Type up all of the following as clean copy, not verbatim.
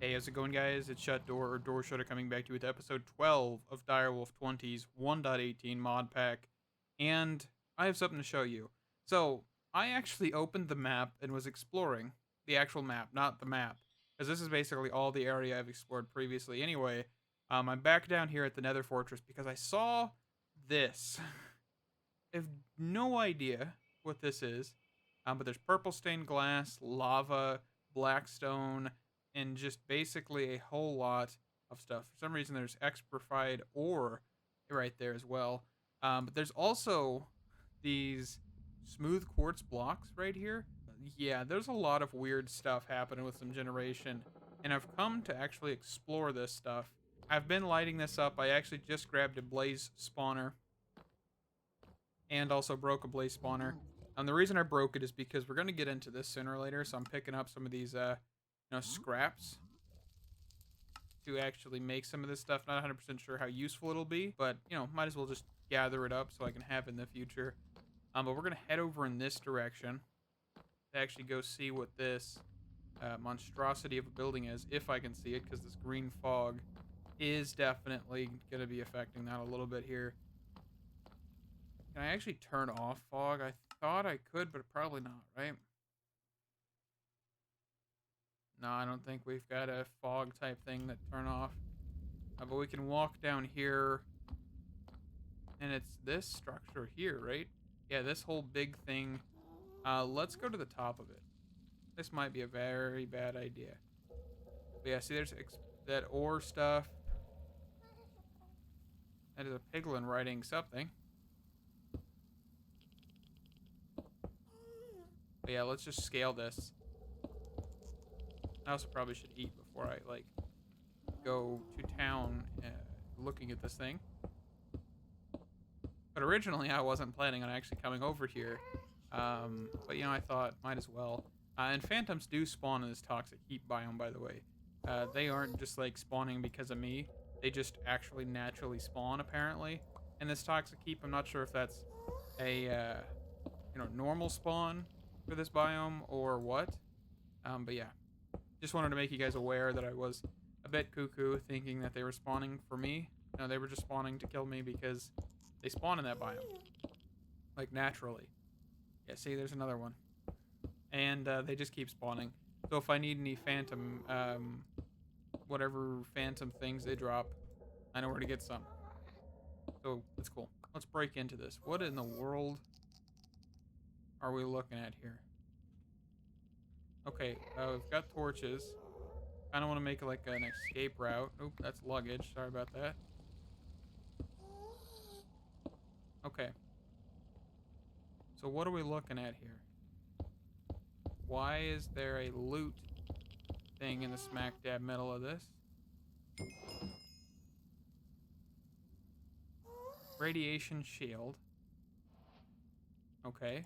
Hey, how's it going, guys? It's Shut Door or Door Shutter coming back to you with episode 12 of Direwolf20's 1.18 mod pack, and I have something to show you. So, I actually opened the map and was exploring the actual map, not the map, because this is basically all the area I've explored previously. Anyway, I'm back down here at the Nether Fortress because I saw this. I have no idea what this is, but there's purple stained glass, lava, blackstone, and just basically a whole lot of stuff. For some reason, there's exprified ore right there as well. But there's also these smooth quartz blocks right here. Yeah, there's a lot of weird stuff happening with some generation, and I've come to actually explore this stuff. I've been lighting this up. I actually just grabbed a blaze spawner and also broke a blaze spawner. The reason I broke it is because we're going to get into this sooner or later, so I'm picking up some of these, scraps to actually make some of this stuff. Not 100% sure how useful it'll be, but, might as well just gather it up so I can have it in the future. But we're going to head over in this direction to actually go see what this monstrosity of a building is, if I can see it, because this green fog is definitely going to be affecting that a little bit here. Can I actually turn off fog? I thought I could, but probably not, right? No, I don't think we've got a fog type thing that turn off. But we can walk down here, and it's this structure here, right? Yeah, this whole big thing. Let's go to the top of it. This might be a very bad idea. But yeah, see, there's that ore stuff. That is a piglin writing something. But yeah, let's just scale this. I also probably should eat before I, go to town looking at this thing. But originally, I wasn't planning on actually coming over here. But, I thought might as well. And phantoms do spawn in this toxic heat biome, by the way. They aren't just, spawning because of me. They just actually naturally spawn, apparently. And this toxic heap, I'm not sure if that's a, normal spawn for this biome or what. But yeah. Just wanted to make you guys aware that I was a bit cuckoo thinking that they were spawning for me. No, they were just spawning to kill me because they spawn in that biome. Naturally. Yeah, see, there's another one. And they just keep spawning. So if I need any phantom, whatever phantom things they drop, I know where to get some. So, that's cool. Let's break into this. What in the world are we looking at here? Okay, we've got torches. I don't want to make an escape route. Oop, that's luggage. Sorry about that. Okay. So what are we looking at here? Why is there a loot thing in the smack dab middle of this? Radiation shield. Okay.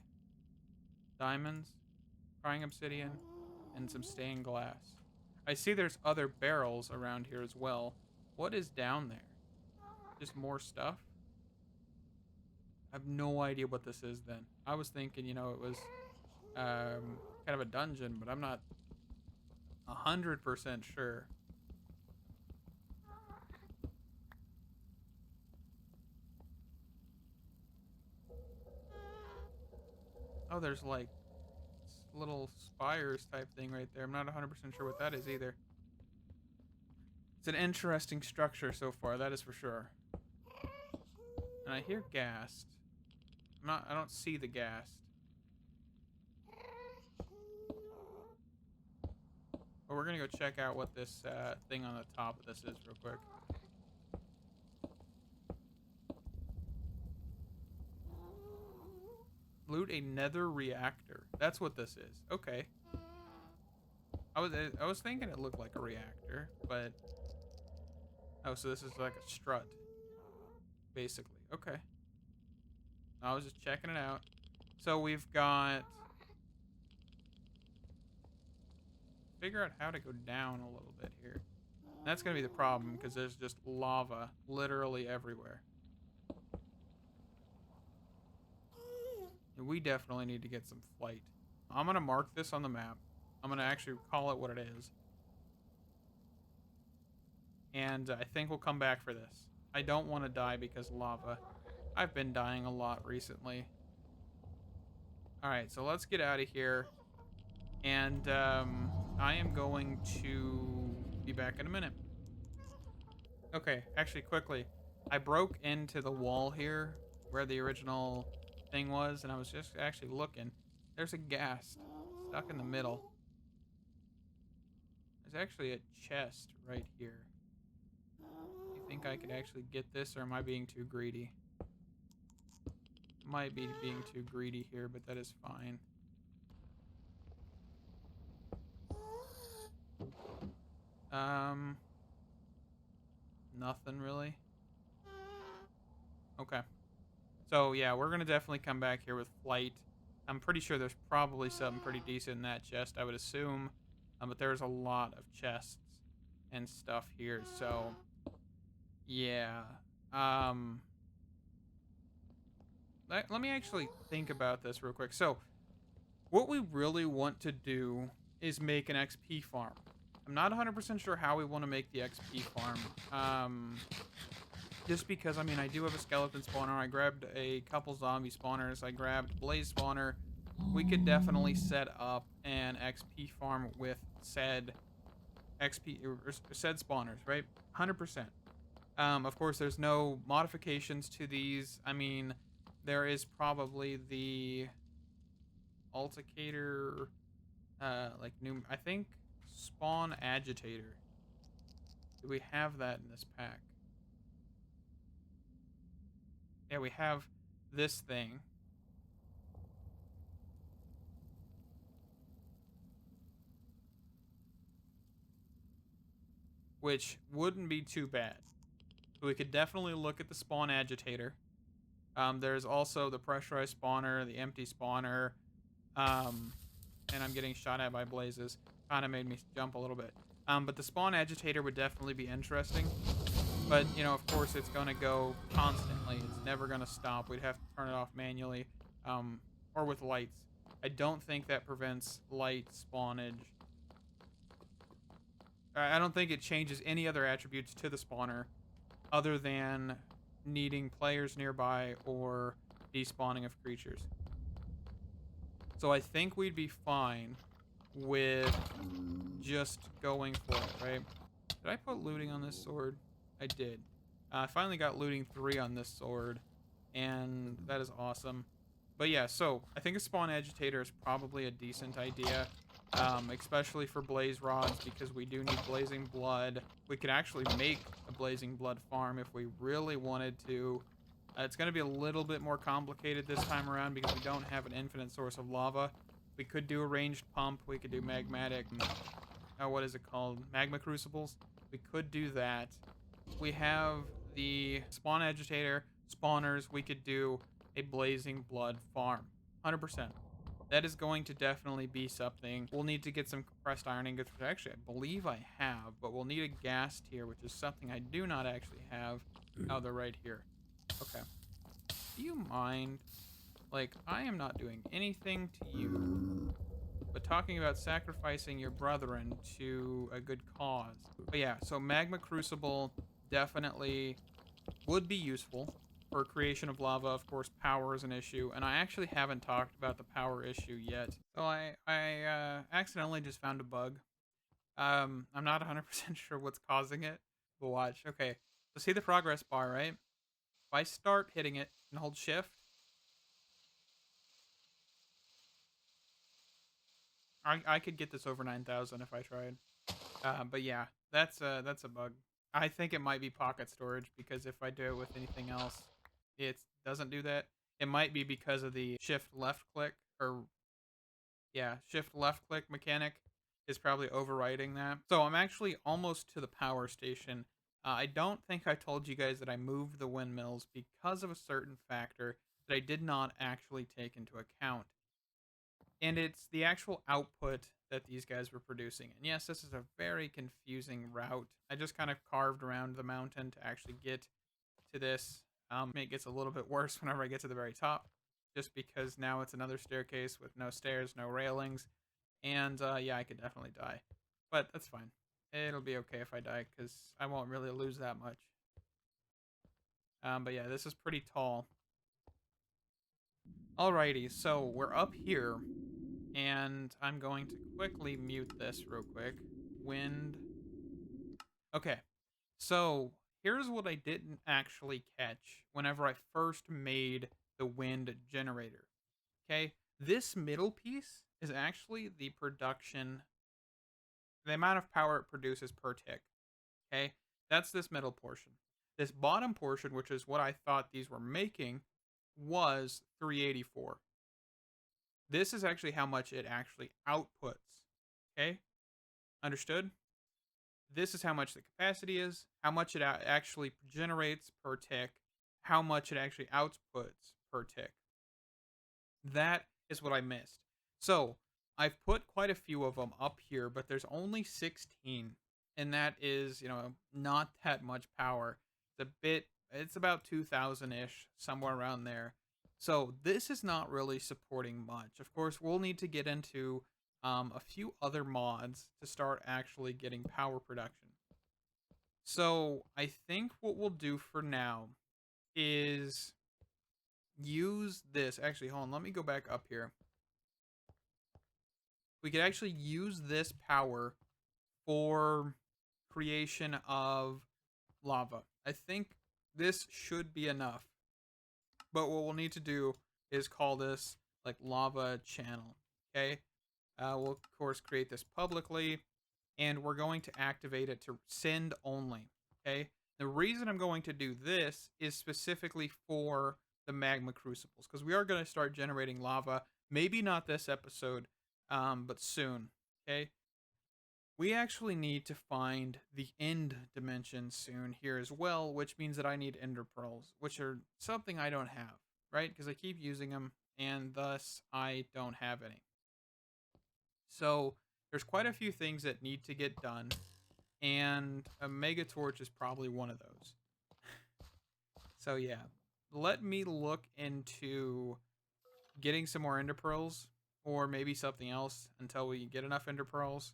Diamonds, crying obsidian, and some stained glass. I see there's other barrels around here as well. What is down there? Just more stuff? I have no idea what this is then. I was thinking, it was kind of a dungeon, but I'm not 100% sure. Oh, there's little spires type thing right there. I'm not 100% sure what that is either. It's an interesting structure so far, that is for sure. And I hear ghast. I don't see the ghast. But we're gonna go check out what this thing on the top of this is real quick. Loot a nether reactor. That's what this is. Okay. I was thinking it looked like a reactor, but oh, so this is like a strut, basically. Okay. I was just checking it out. So we've got figure out how to go down a little bit here. That's gonna be the problem because there's just lava literally everywhere. And we definitely need to get some flight. I'm gonna mark this on the map. I'm gonna actually call it what it is. and I think we'll come back for this. I don't want to die because of lava. I've been dying a lot recently. Alright, so let's get out of here. And I am going to be back in a minute. Okay, actually, quickly. I broke into the wall here where the original thing was, and I was just actually looking. There's a ghast stuck in the middle. There's actually a chest right here. You think I could actually get this, or am I being too greedy? Might be being too greedy here, but that is fine. Nothing really. Okay. So yeah, we're gonna definitely come back here with flight. I'm pretty sure there's probably something pretty decent in that chest, I would assume. But there's a lot of chests and stuff here, so yeah. Let me actually think about this real quick. So what we really want to do is make an XP farm. I'm not 100% sure how we want to make the XP farm. Just because, I mean, I do have a skeleton spawner. I grabbed a couple zombie spawners. I grabbed blaze spawner. We could definitely set up an XP farm with said XP or said spawners, right? 100%. Of course, there's no modifications to these. I mean, there is probably the Alticator, like new, I think, spawn agitator. Do we have that in this pack? Yeah, we have this thing. Which wouldn't be too bad. We could definitely look at the spawn agitator. There's also the pressurized spawner, the empty spawner, and I'm getting shot at by blazes. Kind of made me jump a little bit. But the spawn agitator would definitely be interesting. But, you know, of course, it's going to go constantly. It's never going to stop. We'd have to turn it off manually, or with lights. I don't think that prevents light spawnage. I don't think it changes any other attributes to the spawner other than needing players nearby or despawning of creatures. So I think we'd be fine with just going for it, right? Did I put looting on this sword? I did. I finally got looting 3 on this sword, and that is awesome. But yeah, so I think a spawn agitator is probably a decent idea, especially for blaze rods, because we do need blazing blood. We could actually make a blazing blood farm if we really wanted to. It's going to be a little bit more complicated this time around because we don't have an infinite source of lava. We could do a ranged pump. We could do magmatic, what is it called? Magma crucibles. We could do that. We have the spawn agitator, spawners. We could do a blazing blood farm. 100%. That is going to definitely be something. We'll need to get some compressed iron ingots, which actually I believe I have, but we'll need a ghast here, which is something I do not actually have. Oh, they're right here. Okay. Do you mind? Like, I am not doing anything to you, but talking about sacrificing your brethren to a good cause. But yeah, so magma crucible definitely would be useful for creation of lava. Of course, power is an issue, and I actually haven't talked about the power issue yet. So I accidentally just found a bug. I'm not 100% sure what's causing it, but watch. Okay, so see the progress bar, right? If I start hitting it and hold shift, I could get this over 9,000 if I tried. But yeah, that's a bug. I think it might be pocket storage, because if I do it with anything else, it doesn't do that. It might be because of the shift left click, or yeah, shift left click mechanic is probably overriding that. So I'm actually almost to the power station. I don't think I told you guys that I moved the windmills because of a certain factor that I did not actually take into account. And it's the actual output that these guys were producing. And yes, this is a very confusing route. I just kind of carved around the mountain to actually get to this. It gets a little bit worse whenever I get to the very top, just because now it's another staircase with no stairs, no railings. And yeah, I could definitely die. But that's fine. It'll be okay if I die, because I won't really lose that much. But yeah, this is pretty tall. Alrighty, so we're up here, and I'm going to quickly mute this real quick. Wind. Okay, so here's what I didn't actually catch whenever I first made the wind generator. Okay, this middle piece is actually the production, the amount of power it produces per tick. Okay, that's this middle portion. This bottom portion, which is what I thought these were making, was 384. This is actually how much it actually outputs. Okay, understood? This is how much the capacity is, how much it actually generates per tick, how much it actually outputs per tick. That is what I missed. So I've put quite a few of them up here, but there's only 16. And that is, not that much power. It's about 2,000-ish, somewhere around there. So this is not really supporting much. Of course, we'll need to get into a few other mods to start actually getting power production. So I think what we'll do for now is use this. Actually, hold on. Let me go back up here. We could actually use this power for creation of lava. I think this should be enough. But what we'll need to do is call this like lava channel. Okay. We'll of course create this publicly, and we're going to activate it to send only. Okay. The reason I'm going to do this is specifically for the magma crucibles, because we are going to start generating lava. Maybe not this episode, but soon. Okay. We actually need to find the end dimension soon here as well, which means that I need ender pearls, which are something I don't have, right? Because I keep using them, and thus I don't have any. So there's quite a few things that need to get done, and a mega torch is probably one of those. So yeah, let me look into getting some more ender pearls, or maybe something else until we get enough ender pearls.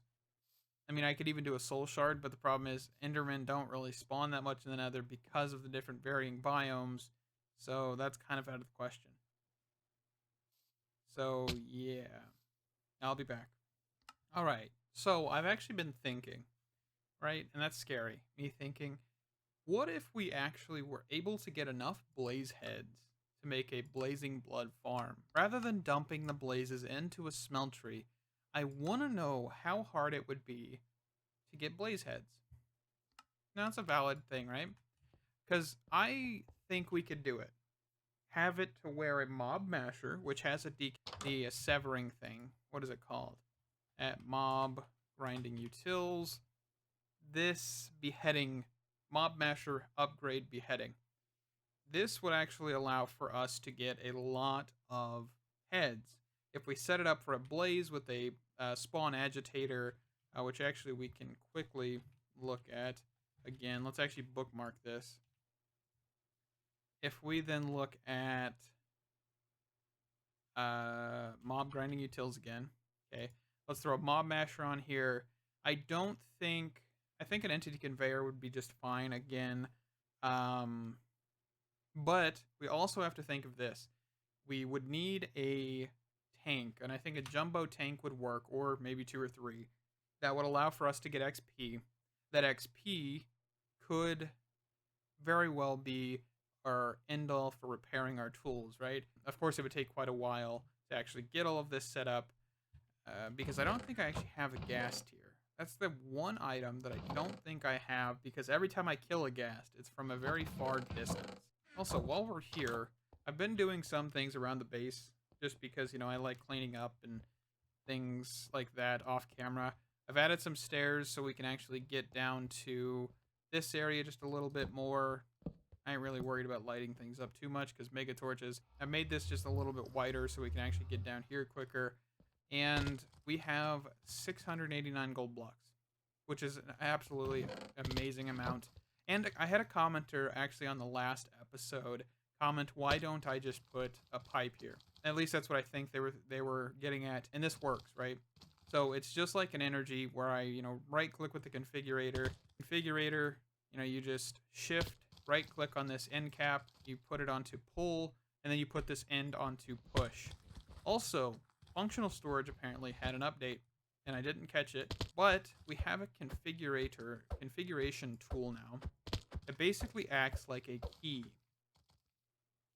I mean, I could even do a soul shard, but the problem is endermen don't really spawn that much in the nether because of the different varying biomes. So that's kind of out of the question. So yeah, I'll be back. All right. So I've actually been thinking, right? And that's scary. Me thinking, what if we actually were able to get enough blaze heads to make a blazing blood farm? Rather than dumping the blazes into a smeltery, I want to know how hard it would be to get blaze heads. Now, that's a valid thing, right? Because I think we could do it. Have it to where a mob masher, which has the severing thing. What is it called? At mob grinding utils. This beheading, mob masher upgrade beheading. This would actually allow for us to get a lot of heads. If we set it up for a blaze with a spawn agitator, which actually we can quickly look at again. Let's actually bookmark this. If we then look at mob grinding utils again, okay, let's throw a mob masher on here. I think an entity conveyor would be just fine again. But we also have to think of this. We would need a tank, and I think a jumbo tank would work, or maybe 2 or 3. That would allow for us to get XP. That XP could very well be our end all for repairing our tools, right? Of course, it would take quite a while to actually get all of this set up, because I don't think I actually have a ghast here. That's the one item that I don't think I have, because every time I kill a ghast, it's from a very far distance. Also, while we're here, I've been doing some things around the base, just because, I like cleaning up and things like that off camera. I've added some stairs so we can actually get down to this area just a little bit more. I ain't really worried about lighting things up too much because mega torches. I made this just a little bit wider so we can actually get down here quicker. And we have 689 gold blocks, which is an absolutely amazing amount. And I had a commenter actually on the last episode comment, why don't I just put a pipe here? At least that's what I think they were getting at. And this works, right? So it's just like an energy where I, right click with the configurator. Configurator, you just shift, right click on this end cap, you put it onto pull, and then you put this end onto push. Also, functional storage apparently had an update, and I didn't catch it, but we have a configuration tool now. It basically acts like a key.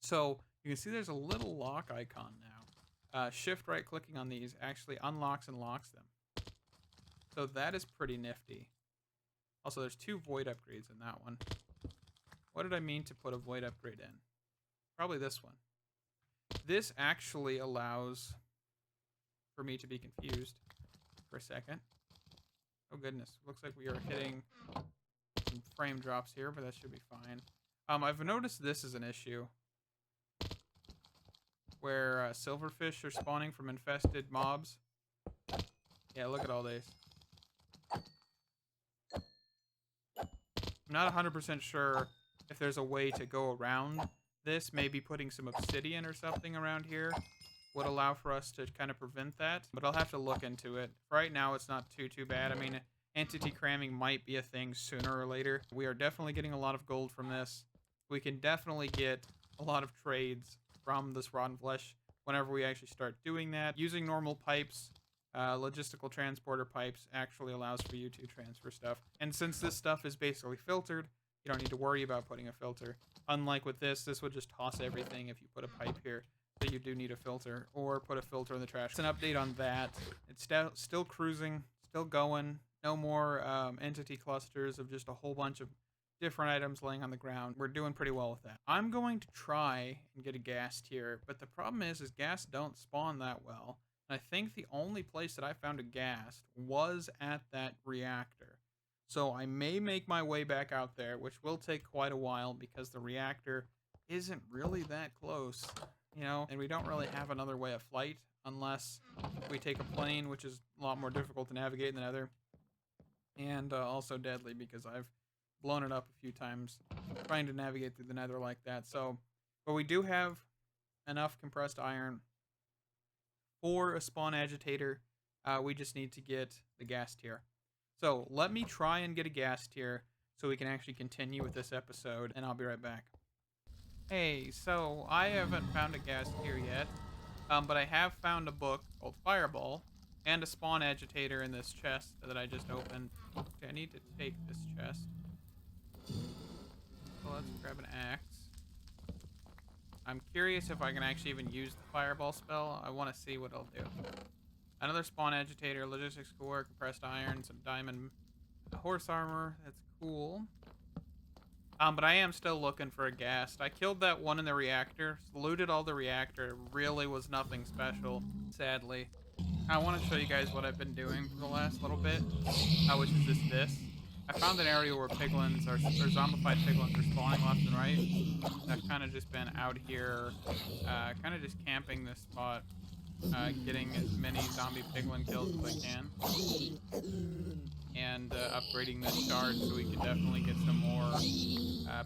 So you can see there's a little lock icon now. Shift right clicking on these actually unlocks and locks them. So that is pretty nifty. Also, there's 2 void upgrades in that one. What did I mean to put a void upgrade in? Probably this one. This actually allows for me to be confused for a second. Oh goodness, looks like we are hitting some frame drops here, but that should be fine. I've noticed this is an issue where silverfish are spawning from infested mobs. Yeah, look at all these. I'm not 100% sure if there's a way to go around this. Maybe putting some obsidian or something around here would allow for us to kind of prevent that, but I'll have to look into it. Right now, it's not too bad. I mean, entity cramming might be a thing sooner or later. We are definitely getting a lot of gold from this. We can definitely get a lot of trades from this rotten flesh whenever we actually start doing that. Using normal pipes, logistical transporter pipes actually allows for you to transfer stuff. And since this stuff is basically filtered, you don't need to worry about putting a filter. Unlike with this would just toss everything if you put a pipe here. So you do need a filter, or put a filter in the trash. It's an update on that. It's still cruising, still going. No more entity clusters of just a whole bunch of different items laying on the ground. We're doing pretty well with that. I'm going to try and get a gas tier, but the problem is gas don't spawn that well. And I think the only place that I found a ghast was at that reactor. So I may make my way back out there, which will take quite a while because the reactor isn't really that close, and we don't really have another way of flight unless we take a plane, which is a lot more difficult to navigate in the Nether, and also deadly because I've blown it up a few times trying to navigate through the Nether like that. So, but we do have enough compressed iron for a spawn agitator. We just need to get the gas tier. So let me try and get a gas tier so we can actually continue with this episode, and I'll be right back. Hey, so I haven't found a gas tier yet, but I have found a book called Fireball and a spawn agitator in this chest that I just opened. Okay, I need to take this chest. So let's grab an axe. I'm curious if I can actually even use the Fireball spell. I want to see what it'll do. Another spawn agitator, logistics core, compressed iron, some diamond horse armor. That's cool. But I am still looking for a ghast. I killed that one in the reactor, looted all the reactor. It really was nothing special, sadly. I want to show you guys what I've been doing for the last little bit, which is just this. I found an area where piglins or zombified piglins are spawning left and right. I've kind of just been out here, kind of just camping this spot, getting as many zombie piglin kills as I can, and upgrading this shard so we can definitely get some more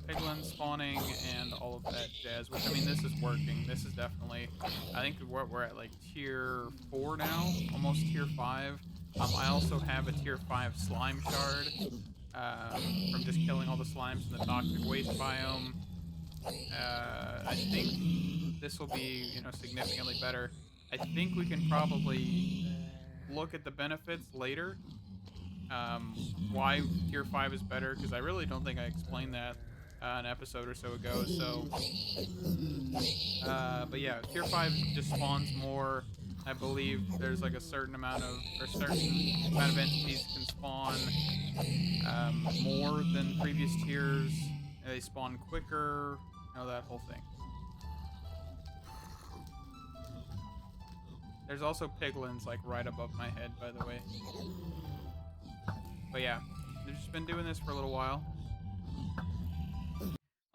piglins spawning and all of that jazz. Which, I mean, this is working. This is definitely, I think we're at like tier 4 now, almost tier 5. I also have a tier 5 slime shard from just killing all the slimes in the toxic waste biome. I think this will be, significantly better. I think we can probably look at the benefits later. Why tier 5 is better, because I really don't think I explained that an episode or so ago. So, but yeah, tier 5 just spawns more. I believe there's like a certain amount of entities can spawn more than previous tiers. They spawn quicker, that whole thing. There's also piglins like right above my head, by the way. But yeah, I've just been doing this for a little while.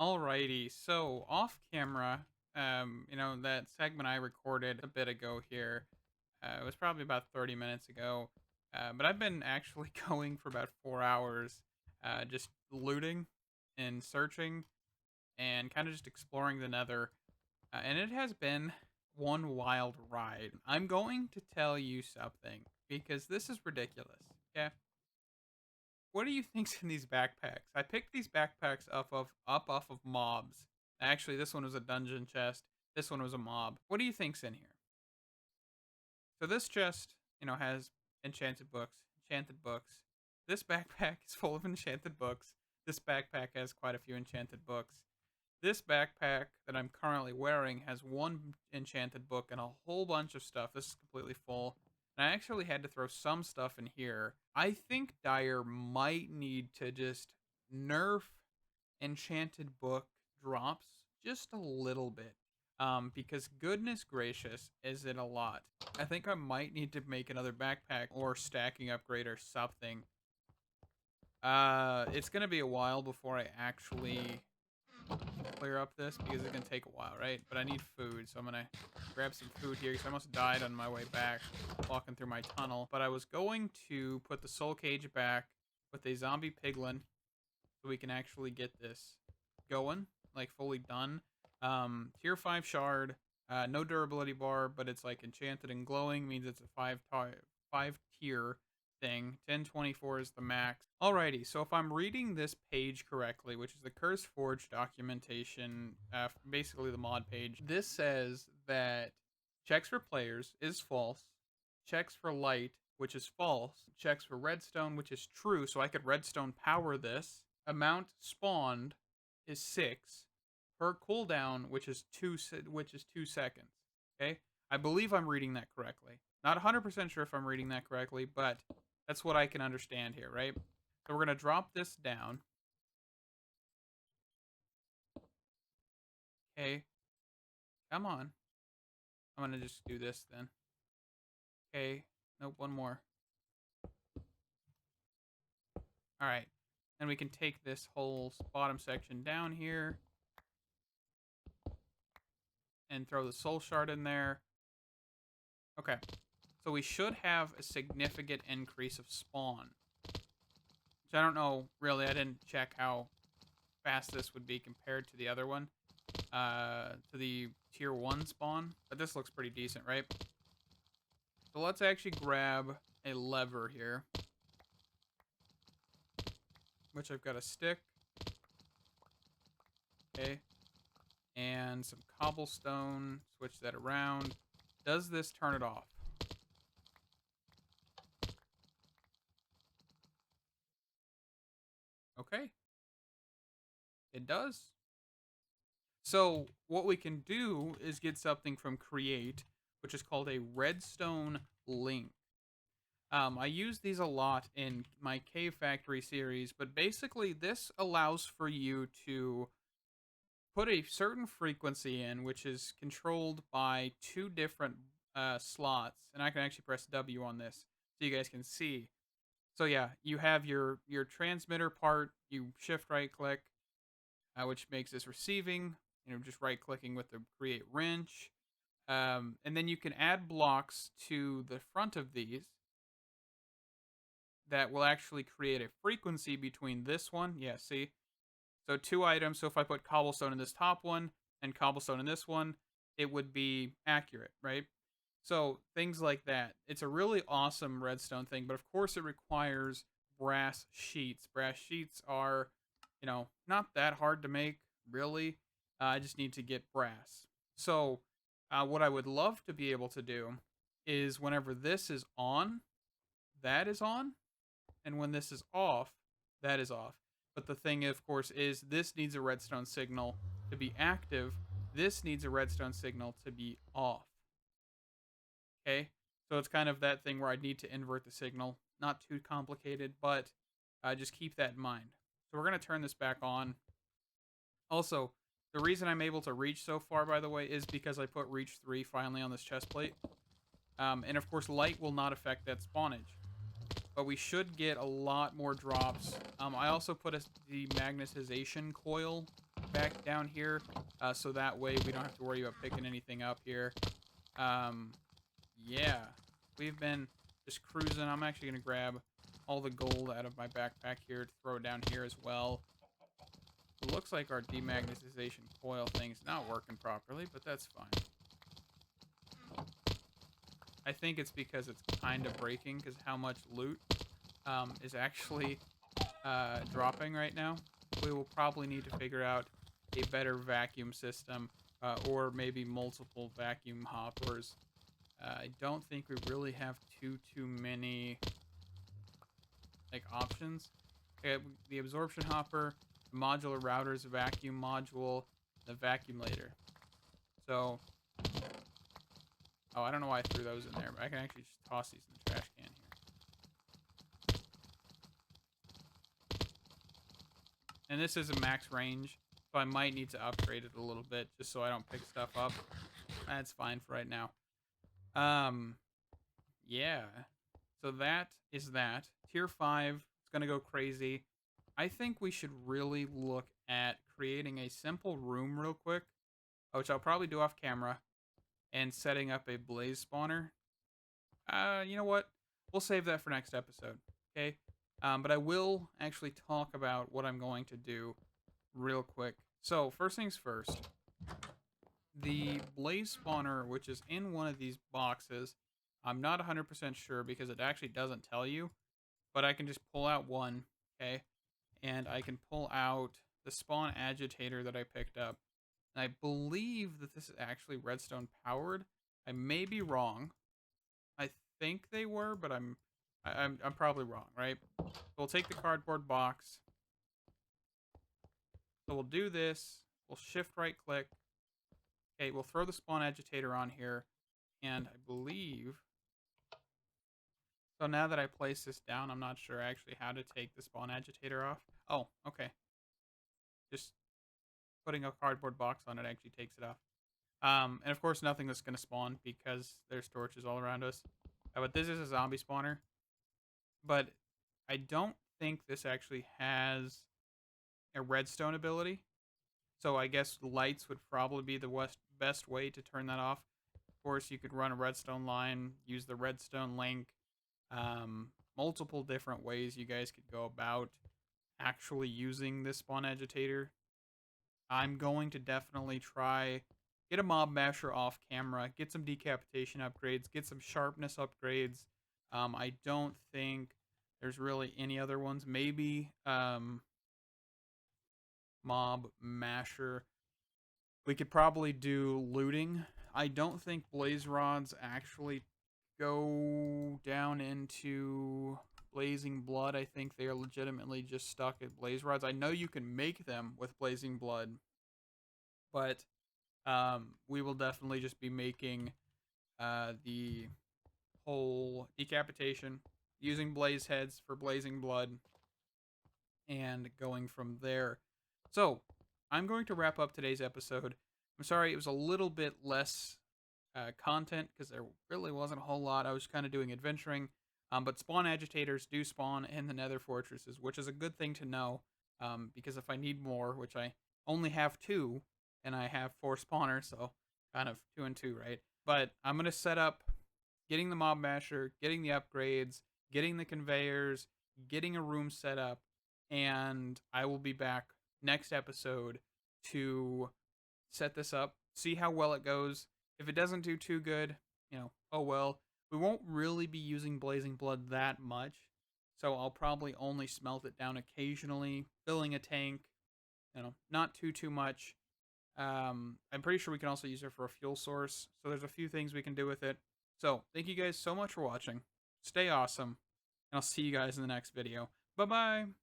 Alrighty, so off camera, that segment I recorded a bit ago here, it was probably about 30 minutes ago, but I've been actually going for about 4 hours, just looting and searching and kind of just exploring the Nether, and it has been one wild ride. I'm going to tell you something. because this is ridiculous. Okay. What do you think's in these backpacks? I picked these backpacks off of mobs. Actually, this one was a dungeon chest. This one was a mob. What do you think's in here? So this chest, has enchanted books. Enchanted books. This backpack is full of enchanted books. This backpack has quite a few enchanted books. This backpack that I'm currently wearing has one enchanted book and a whole bunch of stuff. This is completely full. And I actually had to throw some stuff in here. I think Dire might need to just nerf enchanted book drops just a little bit. Because goodness gracious, is it a lot. I think I might need to make another backpack or stacking upgrade or something. It's gonna be a while before I actually clear up this because it's gonna take a while, right? But I need food, so I'm gonna grab some food here because I almost died on my way back walking through my tunnel. But I was going to put the soul cage back with a zombie piglin so we can actually get this going, like fully done. Tier 5 shard, no durability bar, but it's like enchanted and glowing, means it's a 5 tier thing. 1024 is the max. Alrighty, so if I'm reading this page correctly, which is the Curse Forge documentation, basically the mod page, this says that checks for players is false, checks for light, which is false, checks for redstone, which is true, so I could redstone power this. Amount spawned is 6 per cooldown, which is 2 seconds. Okay, I believe I'm reading that correctly. Not 100% sure if I'm reading that correctly, but that's what I can understand here, right? So we're gonna drop this down. Okay, come on. I'm gonna just do this then. Okay, nope, one more. All right, and we can take this whole bottom section down here and throw the soul shard in there. Okay, so we should have a significant increase of spawn. Which I don't know, really, I didn't check how fast this would be compared to the other one. To the tier 1 spawn. But this looks pretty decent, right? So let's actually grab a lever here. Which I've got a stick. Okay. And some cobblestone. Switch that around. Does this turn it off? Okay. It does. So what we can do is get something from Create, which is called a redstone link. I use these a lot in my Cave Factory series, but basically this allows for you to put a certain frequency in, which is controlled by 2 different slots, and I can actually press W on this so you guys can see. So yeah, you have your transmitter part, you shift right click, which makes this receiving, just right clicking with the create wrench. And then you can add blocks to the front of these that will actually create a frequency between this one. Yeah, see? So 2 items. So if I put cobblestone in this top one and cobblestone in this one, it would be accurate, right? So things like that. It's a really awesome redstone thing, but of course it requires brass sheets. Brass sheets are, not that hard to make, really. I just need to get brass. So what I would love to be able to do is whenever this is on, that is on. And when this is off, that is off. But the thing, of course, is this needs a redstone signal to be active. This needs a redstone signal to be off. Okay? So it's kind of that thing where I need to invert the signal. Not too complicated, but just keep that in mind. So we're going to turn this back on. Also, the reason I'm able to reach so far, by the way, is because I put reach 3 finally on this chest plate. And of course, light will not affect that spawnage. But we should get a lot more drops. I also put a demagnetization coil back down here, so that way we don't have to worry about picking anything up here. Yeah, we've been just cruising. I'm actually going to grab all the gold out of my backpack here to throw it down here as well. It looks like our demagnetization coil thing's not working properly, but that's fine. I think it's because it's kind of breaking because how much loot is actually dropping right now. We will probably need to figure out a better vacuum system or maybe multiple vacuum hoppers. I don't think we really have too many like options. The absorption hopper, the modular routers, vacuum module, the vacuumlator. So, oh, I don't know why I threw those in there, but I can actually just toss these in the trash can here. And this is a max range, so I might need to upgrade it a little bit just so I don't pick stuff up. That's fine for right now. Yeah. So that is that. Tier 5 is going to go crazy. I think we should really look at creating a simple room real quick, which I'll probably do off camera, and setting up a blaze spawner. You know what? We'll save that for next episode, okay? But I will actually talk about what I'm going to do real quick. So, first things first. The blaze spawner, which is in one of these boxes, I'm not 100% sure because it actually doesn't tell you, but I can just pull out one, okay? And I can pull out the spawn agitator that I picked up. And I believe that this is actually redstone powered. I may be wrong. I think they were, but I'm probably wrong, right? So we'll take the cardboard box. So we'll do this. We'll shift right click. Okay, we'll throw the spawn agitator on here. And I believe... So now that I place this down, I'm not sure actually how to take the spawn agitator off. Oh, okay. Just putting a cardboard box on it actually takes it off. And of course, nothing that's going to spawn because there's torches all around us. But this is a zombie spawner. But I don't think this actually has a redstone ability. So I guess lights would probably be the best way to turn that off. Of course, you could run a redstone line, use the redstone link. Multiple different ways you guys could go about actually using this spawn agitator. I'm going to definitely try get a mob masher off camera, get some decapitation upgrades, get some sharpness upgrades. I don't think there's really any other ones. Maybe mob masher. We could probably do looting. I don't think blaze rods actually go down into blazing blood. I think they are legitimately just stuck at blaze rods. I know you can make them with blazing blood, but we will definitely just be making the whole decapitation using blaze heads for blazing blood and going from there. So I'm going to wrap up today's episode. I'm sorry it was a little bit less content because there really wasn't a whole lot. I was kind of doing adventuring, but spawn agitators do spawn in the nether fortresses, which is a good thing to know because if I need more, which I only have 2 and I have 4 spawners, so kind of 2 and 2, right? But I'm going to set up getting the mob masher, getting the upgrades, getting the conveyors, getting a room set up, and I will be back next episode to set this up, see how well it goes. If it doesn't do too good, oh well. We won't really be using blazing blood that much, so I'll probably only smelt it down occasionally, filling a tank, not too much. I'm pretty sure we can also use it for a fuel source, so there's a few things we can do with it. So, thank you guys so much for watching. Stay awesome, and I'll see you guys in the next video. Bye-bye!